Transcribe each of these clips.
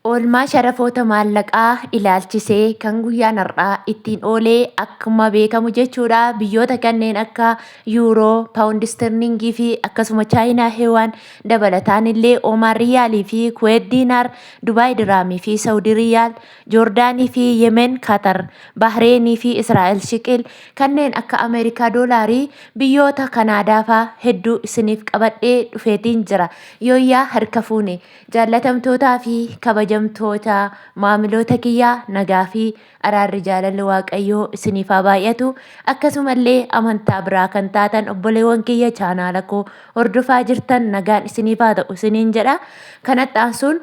Oolmaa sharafoota maallaqaa ilaalchisee kan guyyaan har'aa ittiin oolee akkuma beekamu jechuudha. Biyyoota kanneen akka Yuuroo, Paawundi Sterlingii fi akkasuma Chaayinaa Heewaan dabalataan illee Oomaan Riyaalii fi Kuweet Diinaar, Dubaay Diraamii fi Saawudii Riyaal, Joordaanii fi Yemen Katar, Bahreenii fi Israa'el Shiqil, kanneen akka Ameerikaa Doolaarii, biyyoota Kanaadaa fa'aa hedduu isiniif qabadhee dhufeetiin jira. Yooyyaa harka fuune jaallatamtootaa fi kabajamtoota maamiloota kiyyaa nagaa fi araarri jaalalli waaqayyoo isiniif haa baay'atu. Akkasumallee amantaa biraa kan taatan obboleewwan kiyya chaanaala koo hordofaa jirtan nagaan isiniif haa ta'u isiniin jedha. Kanatti aansuun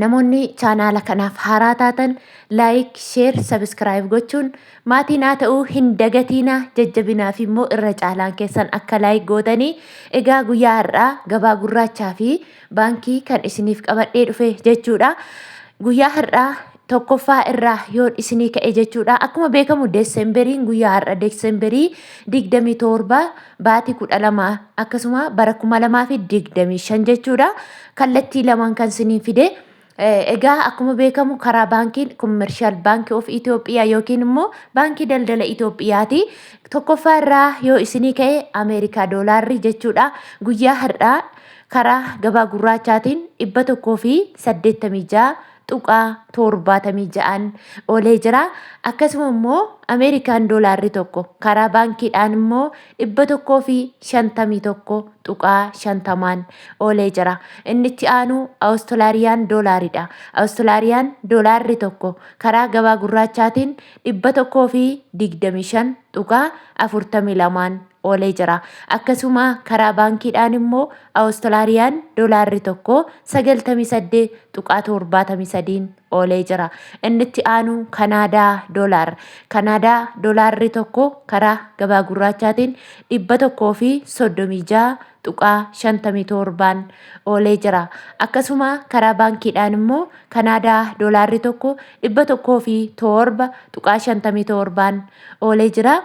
namoonni chaanaala kanaaf haaraa taatan laayik, sheer, sabiskiraayib gochuun maatiin haa ta'uu hin dagatiina. Jajjabinaaf immoo irra caalaan keessan akka laayik gootanii. Egaa guyyaa har'aa gabaa gurraachaa fi baankii kan isiniif qabadhee dhufe jechuudha. Guyyaa har'aa tokkoffaa irraa yoon isinii ka'e jechuudha. Akkuma beekamu Deesemberiin guyyaa har'a Deesemberii 27 baatii 12 akkasuma bara 2025 jechuudha. Kallattii lamaan kan isinii fide. Egaa akkuma beekamu karaa baankiin Commercial Bank of Ethiopia yookiin immoo baankii daldala Itoophiyaati. Tokkoffaa irraa yoo isinii ka'e Ameerikaa Doolaarri jechuudha. Guyyaa har'aa karaa gabaa gurraachaatiin 186 tuqaa 76 oolee jira. Akkasuma immoo Ameerikaan Doolaarri tokko karaa baankiidhaan immoo 151 tuqaa 50 oolee jira. Inni itti aanu Awustiraaliyan Doolaaridha. Awustiraaliyan Doolaarri tokko karaa gabaa gurraachaatiin 125 tuqaa 42 oolee jira. Akkasuma karaa baankiidhaan immoo Awustiraaliyan Doolaarri tokko 98 tuqaa 73 oolee jira. Inni itti aanu Kanaadaa Doolaar. Kanaadaa Doolaarri tokko karaa gabaa gurraachaatiin 136 tuqaa 57 oolee jira. Akkasuma karaa baankiidhaan immoo Kanaadaa Doolaarri tokko 107 tuqaa 57 oolee jira.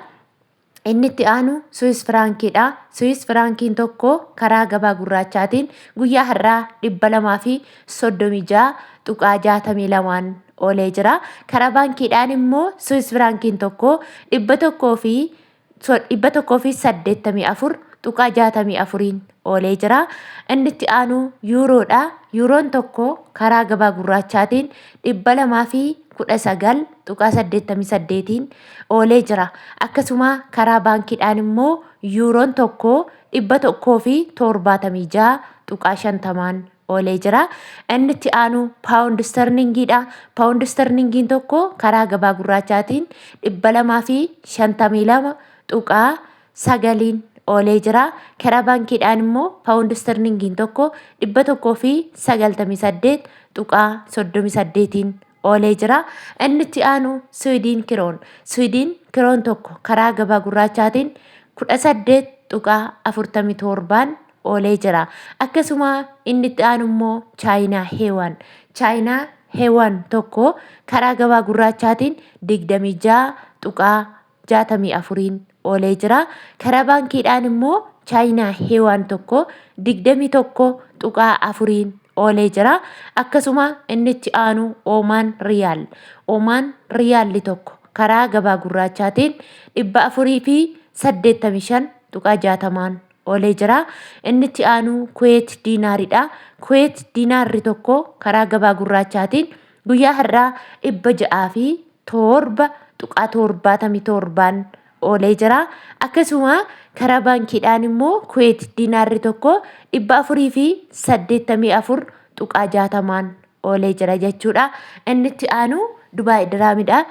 Inni itti aanu Swiss Frankiidha. Swiss Frankiin tokko karaa gabaa gurraachaatiin guyyaa har'aa 236 tuqaa 62 oolee jira. Karaa baankiidhaan immoo Swiss Frankiin tokko 184 tuqaa 64 oolee jira. Inni itti aanu Yuuroodha. Yuuroon tokko karaa gabaa gurraachaatiin 219 tuqaa 88 oolee jira. Akkasuma karaa baankiidhaan immoo Yuuroon tokko 176 tuqaa 50 oolee jira. Inni itti aanu Paawundi Sterlingiidha. Paawundi Sterlingiin tokko karaa gabaa gurraachaatiin 252 tuqaa 9 oolee jira. Karaa baankiidhaan immoo Paawundi Sterlingiin tokko 198 tuqaa 38 oolee jira. Inni itti aanu Swiidin Kiroon. Swiidin Kiroon tokko karaa gabaa gurraachaatiin 18 tuqaa 47 oolee jira. Akkasuma inni itti aanu immoo Chaayinaa Heewaan. Chaayinaa Heewaan tokko karaa gabaa gurraachaatiin 26 tuqaa 64 oolee jira. Karaa baankiidhaan immoo Chaayinaa Heewaan tokko 21 tuqaa 4 oolee jira. Akkasuma inni itti aanu Oomaan Riyaal. Oomaan Riyaalli tokko karaa gabaa gurraachaatiin 485 tuqaa 60 oolee jira. Inni itti aanu Kuweet Diinaaridha. Kuweet Diinaarri tokko karaa gabaa gurraachaatiin guyyaa har'aa 607 tuqaa 77 oolee jira. Akkasuma karaa baankiidhaan immoo Kuweet Diinaarri tokko 484 tuqaa 60 oolee jira jechuudha. Inni itti aanu Dubaay Diraamidha.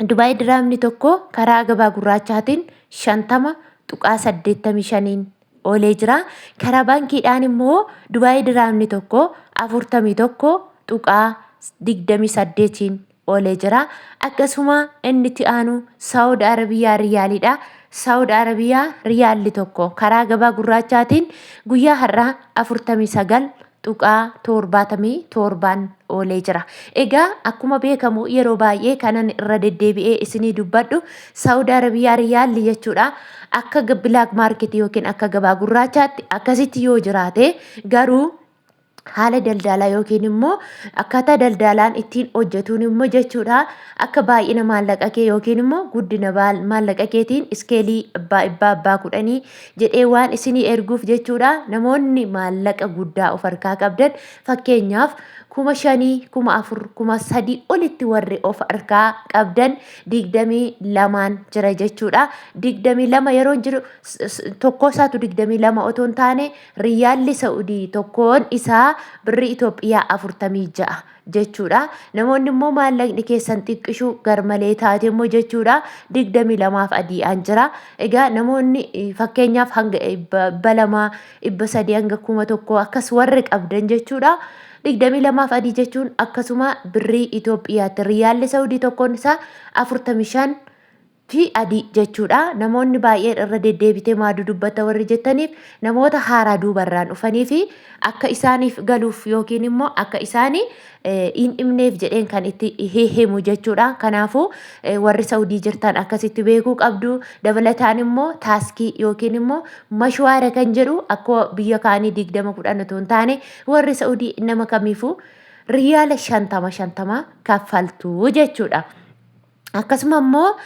Dubaay Diraamni tokko karaa gabaa gurraachaatiin 50 tuqaa 85 oolee jira. Karaa baankiidhaan immoo Dubaay Diraamni tokko 41 tuqaa 28 oolee jira. Akkasuma inni itti aanu Saawud Arabiyaa Riyaalidha. Saawud Arabiyaa Riyaalli tokko karaa gabaa gurraachaatiin guyyaa har'aa 49 tuqaa 77 oolee jira. Egaa akkuma beekamu yeroo baay'ee kanan irra deddeebi'ee isinii dubbadhu Saawud Arabiyaa Riyaalli jechuudha. Akka Black Market yookiin akka gabaa gurraachaatti akkasitti yoo jiraate garuu haala daldalaa yookiin immoo akkaataa daldalaan ittiin hojjetuun immoo jechuudha akka baay'ina maallaqa kee yookiin immoo guddina maallaqa keetiin iskeelii abbaa kudhanii jedhee waan isinii erguuf jechuudha. Namoonni maallaqa guddaa of harkaa qabdan fakkeenyaaf 5,000, 4,000, 3,000 olitti warri of harkaa qabdan 22 jira jechuudha. 22 yeroo jiru tokko isaatu 22 otoo hin taane riyaalli Saa'udii tokkoon isaa birri Itoophiyaa 46 jechuudha. Namoonni immoo maallaqni keessan xiqqishuu garmalee taate immoo jechuudha 22 fi adi'aan jira. Egaa namoonni fakkeenyaaf hanga 200, 300 hanga 1,000 akkas warri qabdan jechuudha. 22 fi adii jechuun akkasuma birrii Itoophiyaatti riyaalli Saa'udii tokkoon isaa 45 fi adii jechuudha. Namoonni baay'een irra deddeebitee maaduu dubbata warri jettaniif namoota haaraa duubarraan dhufanii fi akka isaaniif galuuf yookiin immoo akka isaanii hin dhimneef jedheen kan itti himu jechuudha. Kanaafuu warri Saa'udii jirtan akkasitti beekuu qabdu. Dabalataan immoo taaskii yookiin immoo mashwaara kan jedhu akka biyya kaanii 20-10 otoo hin taane warri Saa'udii nama kamiifuu riyaala 50 kaffaltu jechuudha. Akkasuma immoo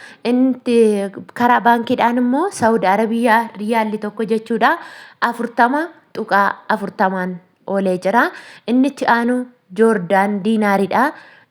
karaa baankiidhaan immoo Saawud Arabiyaa riyaalli tokko jechuudha 40.40 oolee jira. Innichi aanu Joordaan diinaariidha.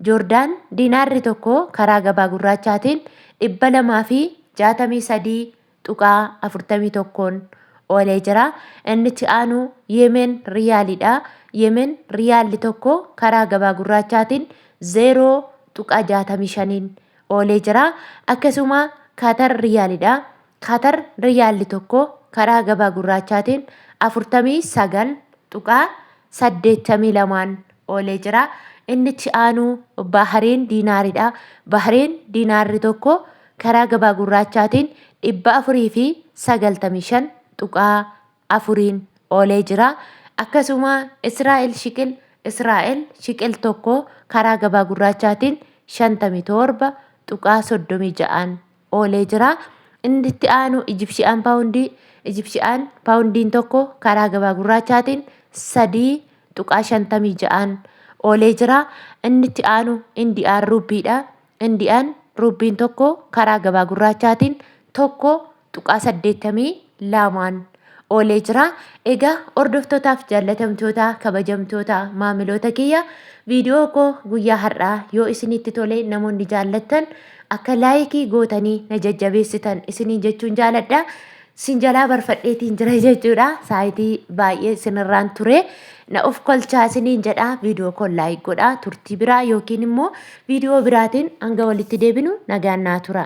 Joordaan diinaarri tokko karaa gabaa gurraachaatiin 263.41 oolee jira. Innichi aanu Yemen riyaaliidha. Yemen riyaalli tokko karaa gabaa gurraachaatiin 0.65 oolee jira. Akkasuma Qatar riyaalidha. Qatar riyaalli tokko karaa gabaa gurraachaatiin 49.82 oolee jira. Innichi aanu Bahariin diinaaridha. Bahariin diinaarri tokko karaa gabaa gurraachaatiin 495.4 oolee jira. Akkasuma Israa'el shiqil tokko karaa gabaa gurraachaatiin 57.36 oolee jira. Inni itti aanu Ijipshiyaan paawundiin tokko karaa gabaa gurraachaatiin 3.56 oolee jira. Inni itti aanu Indiyaan ruubiidha. Indiyaan ruubiin tokko karaa gabaa gurraachaatiin 1.82 oolee jira. Egaa hordoftootaaf jaallatamtoota kabajamtoota maamiloota kiyya viidiyoo koo guyyaa har'aa yoo isinitti tole namoonni jaallattan akka laayikii gootanii na jajjabeessitan isinii jechuun jaaladha. Sin jalaa barfadheetiin jira jechuudha. Saayitii baay'ee sinirraan ture. Na of kolchaa isiniin jedha. Viidiyoo koo laayik godha. Turtii biraa yookiin immoo viidiyoo biraatiin hanga walitti deebinu nagaan naa tura.